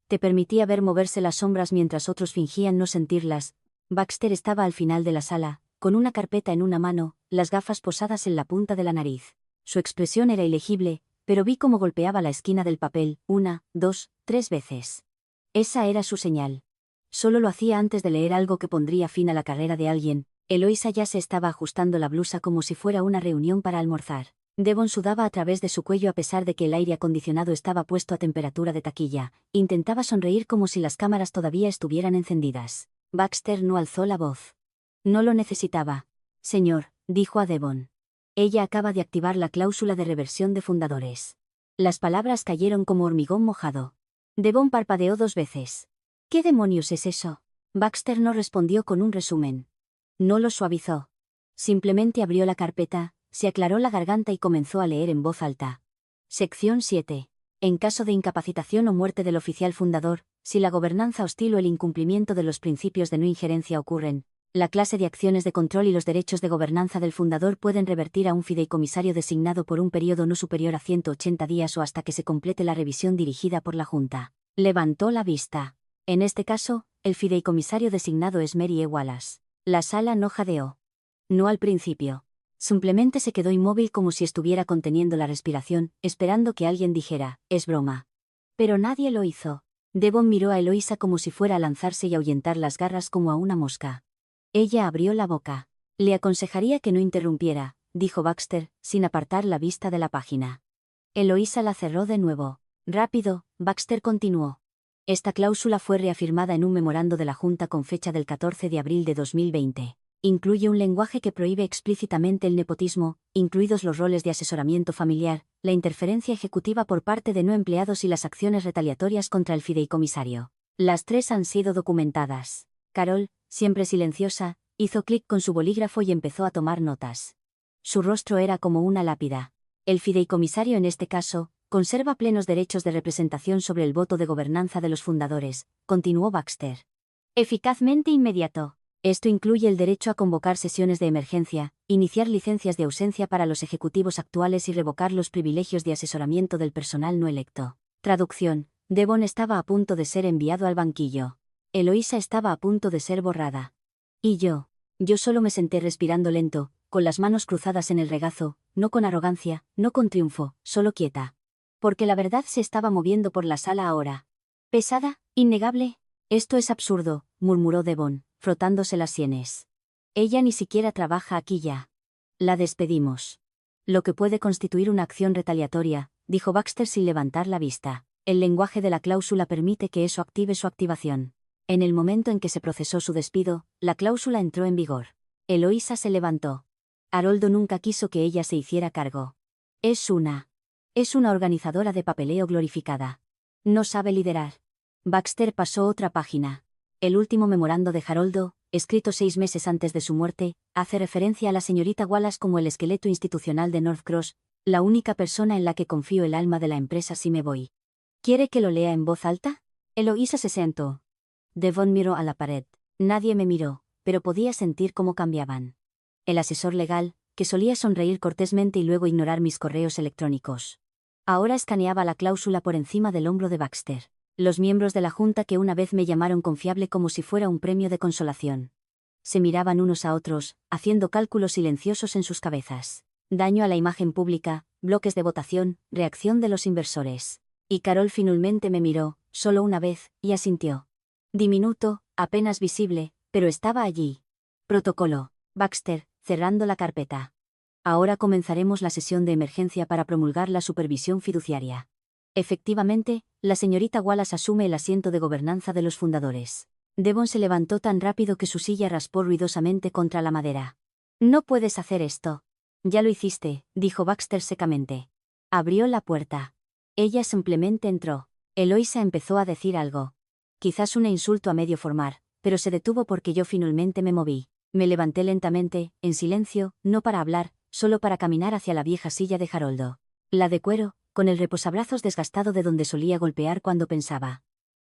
Te permitía ver moverse las sombras mientras otros fingían no sentirlas. Baxter estaba al final de la sala, con una carpeta en una mano, las gafas posadas en la punta de la nariz. Su expresión era ilegible, pero vi cómo golpeaba la esquina del papel, 1, 2, 3 veces. Esa era su señal. Solo lo hacía antes de leer algo que pondría fin a la carrera de alguien. Eloísa ya se estaba ajustando la blusa como si fuera una reunión para almorzar. Devon sudaba a través de su cuello a pesar de que el aire acondicionado estaba puesto a temperatura de taquilla. Intentaba sonreír como si las cámaras todavía estuvieran encendidas. Baxter no alzó la voz. No lo necesitaba. Señor, dijo a Devon. Ella acaba de activar la cláusula de reversión de fundadores. Las palabras cayeron como hormigón mojado. Devon parpadeó 2 veces. ¿Qué demonios es eso? Baxter no respondió con un resumen. No lo suavizó. Simplemente abrió la carpeta, se aclaró la garganta y comenzó a leer en voz alta. Sección 7. En caso de incapacitación o muerte del oficial fundador, si la gobernanza hostil o el incumplimiento de los principios de no injerencia ocurren, La clase de acciones de control y los derechos de gobernanza del fundador pueden revertir a un fideicomisario designado por un periodo no superior a 180 días o hasta que se complete la revisión dirigida por la Junta. Levantó la vista. En este caso, el fideicomisario designado es Mary E. Wallace. La sala no jadeó. No al principio. Simplemente se quedó inmóvil como si estuviera conteniendo la respiración, esperando que alguien dijera, «Es broma». Pero nadie lo hizo. Devon miró a Eloisa como si fuera a lanzarse y ahuyentar las garras como a una mosca. Ella abrió la boca. «Le aconsejaría que no interrumpiera», dijo Baxter, sin apartar la vista de la página. Eloisa la cerró de nuevo. «Rápido», Baxter continuó. Esta cláusula fue reafirmada en un memorando de la Junta con fecha del 14 de abril de 2020. Incluye un lenguaje que prohíbe explícitamente el nepotismo, incluidos los roles de asesoramiento familiar, la interferencia ejecutiva por parte de no empleados y las acciones retaliatorias contra el fideicomisario. Las tres han sido documentadas. Carol, siempre silenciosa, hizo clic con su bolígrafo y empezó a tomar notas. Su rostro era como una lápida. El fideicomisario en este caso, conserva plenos derechos de representación sobre el voto de gobernanza de los fundadores, continuó Baxter. Eficazmente inmediato. Esto incluye el derecho a convocar sesiones de emergencia, iniciar licencias de ausencia para los ejecutivos actuales y revocar los privilegios de asesoramiento del personal no electo. Traducción. Devon estaba a punto de ser enviado al banquillo. Eloisa estaba a punto de ser borrada. Y yo solo me senté respirando lento, con las manos cruzadas en el regazo, no con arrogancia, no con triunfo, solo quieta. Porque la verdad se estaba moviendo por la sala ahora. Pesada, innegable. Esto es absurdo, murmuró Devon, frotándose las sienes. Ella ni siquiera trabaja aquí ya. La despedimos. Lo que puede constituir una acción retaliatoria, dijo Baxter sin levantar la vista. El lenguaje de la cláusula permite que eso active su activación. En el momento en que se procesó su despido, la cláusula entró en vigor. Eloisa se levantó. Haroldo nunca quiso que ella se hiciera cargo. Es una organizadora de papeleo glorificada. No sabe liderar. Baxter pasó otra página. El último memorando de Haroldo, escrito 6 meses antes de su muerte, hace referencia a la señorita Wallace como el esqueleto institucional de North Cross, la única persona en la que confío el alma de la empresa si me voy. ¿Quiere que lo lea en voz alta? Eloisa se sentó. Devon miró a la pared. Nadie me miró, pero podía sentir cómo cambiaban. El asesor legal, que solía sonreír cortésmente y luego ignorar mis correos electrónicos. Ahora escaneaba la cláusula por encima del hombro de Baxter. Los miembros de la Junta que una vez me llamaron confiable como si fuera un premio de consolación. Se miraban unos a otros, haciendo cálculos silenciosos en sus cabezas. Daño a la imagen pública, bloques de votación, reacción de los inversores. Y Carol finalmente me miró, solo una vez, y asintió. Diminuto, apenas visible, pero estaba allí. Protocolo. Baxter, cerrando la carpeta. Ahora comenzaremos la sesión de emergencia para promulgar la supervisión fiduciaria. Efectivamente, la señorita Wallace asume el asiento de gobernanza de los fundadores. Devon se levantó tan rápido que su silla raspó ruidosamente contra la madera. No puedes hacer esto. Ya lo hiciste, dijo Baxter secamente. Abrió la puerta. Ella simplemente entró. Eloisa empezó a decir algo. Quizás un insulto a medio formar, pero se detuvo porque yo finalmente me moví. Me levanté lentamente, en silencio, no para hablar, solo para caminar hacia la vieja silla de Haroldo. La de cuero, con el reposabrazos desgastado de donde solía golpear cuando pensaba.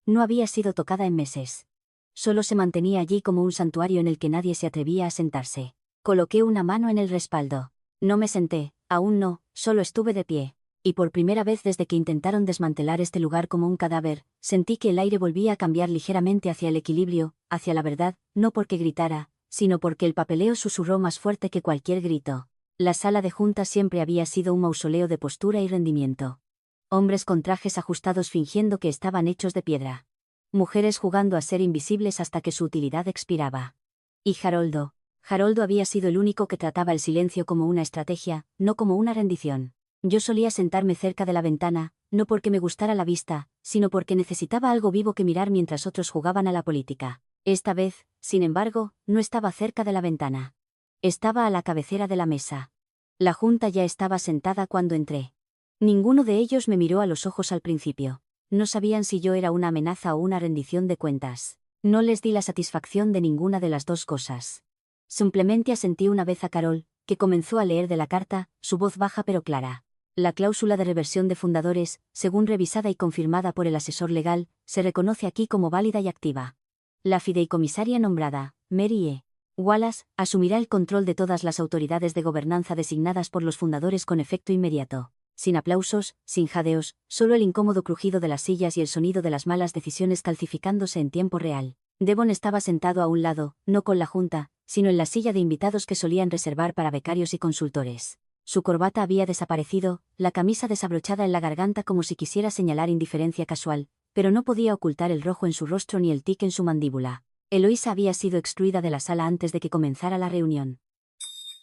No había sido tocada en meses. Solo se mantenía allí como un santuario en el que nadie se atrevía a sentarse. Coloqué una mano en el respaldo. No me senté, aún no, solo estuve de pie. Y por primera vez desde que intentaron desmantelar este lugar como un cadáver, sentí que el aire volvía a cambiar ligeramente hacia el equilibrio, hacia la verdad, no porque gritara, sino porque el papeleo susurró más fuerte que cualquier grito. La sala de juntas siempre había sido un mausoleo de postura y rendimiento. Hombres con trajes ajustados fingiendo que estaban hechos de piedra. Mujeres jugando a ser invisibles hasta que su utilidad expiraba. Y Haroldo había sido el único que trataba el silencio como una estrategia, no como una rendición. Yo solía sentarme cerca de la ventana, no porque me gustara la vista, sino porque necesitaba algo vivo que mirar mientras otros jugaban a la política. Esta vez, sin embargo, no estaba cerca de la ventana. Estaba a la cabecera de la mesa. La junta ya estaba sentada cuando entré. Ninguno de ellos me miró a los ojos al principio. No sabían si yo era una amenaza o una rendición de cuentas. No les di la satisfacción de ninguna de las dos cosas. Simplemente asentí una vez a Carol, que comenzó a leer de la carta, su voz baja pero clara. La cláusula de reversión de fundadores, según revisada y confirmada por el asesor legal, se reconoce aquí como válida y activa. La fideicomisaria nombrada, Mary E. Wallace asumirá el control de todas las autoridades de gobernanza designadas por los fundadores con efecto inmediato. Sin aplausos, sin jadeos, solo el incómodo crujido de las sillas y el sonido de las malas decisiones calcificándose en tiempo real. Devon estaba sentado a un lado, no con la junta, sino en la silla de invitados que solían reservar para becarios y consultores. Su corbata había desaparecido, la camisa desabrochada en la garganta como si quisiera señalar indiferencia casual, pero no podía ocultar el rojo en su rostro ni el tic en su mandíbula. Eloisa había sido excluida de la sala antes de que comenzara la reunión.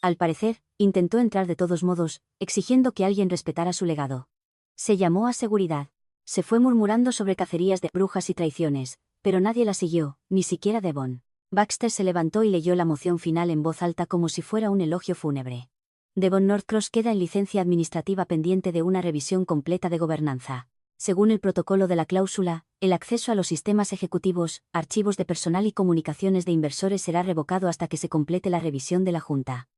Al parecer, intentó entrar de todos modos, exigiendo que alguien respetara su legado. Se llamó a seguridad. Se fue murmurando sobre cacerías de brujas y traiciones, pero nadie la siguió, ni siquiera Devon. Baxter se levantó y leyó la moción final en voz alta como si fuera un elogio fúnebre. Devon Northcross queda en licencia administrativa pendiente de una revisión completa de gobernanza. Según el protocolo de la cláusula, el acceso a los sistemas ejecutivos, archivos de personal y comunicaciones de inversores será revocado hasta que se complete la revisión de la Junta.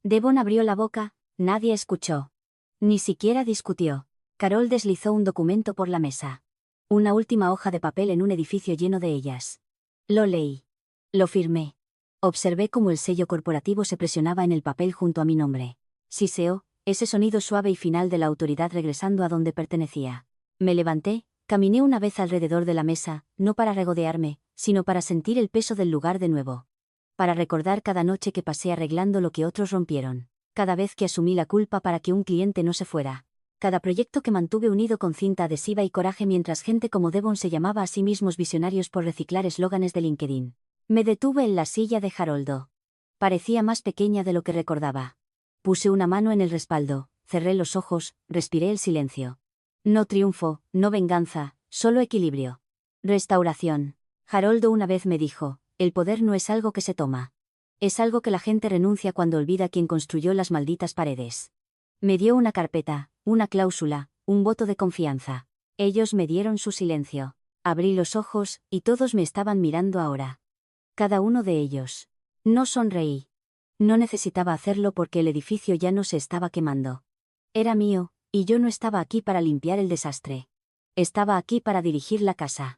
Devon abrió la boca, nadie escuchó. Ni siquiera discutió. Carol deslizó un documento por la mesa. Una última hoja de papel en un edificio lleno de ellas. Lo leí. Lo firmé. Observé cómo el sello corporativo se presionaba en el papel junto a mi nombre. Siseó, ese sonido suave y final de la autoridad regresando a donde pertenecía. Me levanté, caminé una vez alrededor de la mesa, no para regodearme, sino para sentir el peso del lugar de nuevo. Para recordar cada noche que pasé arreglando lo que otros rompieron. Cada vez que asumí la culpa para que un cliente no se fuera. Cada proyecto que mantuve unido con cinta adhesiva y coraje mientras gente como Devon se llamaba a sí mismos visionarios por reciclar eslóganes de LinkedIn. Me detuve en la silla de Haroldo. Parecía más pequeña de lo que recordaba. Puse una mano en el respaldo, cerré los ojos, respiré el silencio. No triunfo, no venganza, solo equilibrio. Restauración. Haroldo una vez me dijo, el poder no es algo que se toma. Es algo que la gente renuncia cuando olvida quién construyó las malditas paredes. Me dio una carpeta, una cláusula, un voto de confianza. Ellos me dieron su silencio. Abrí los ojos, y todos me estaban mirando ahora. Cada uno de ellos. No sonreí. No necesitaba hacerlo porque el edificio ya no se estaba quemando. Era mío, y yo no estaba aquí para limpiar el desastre. Estaba aquí para dirigir la casa.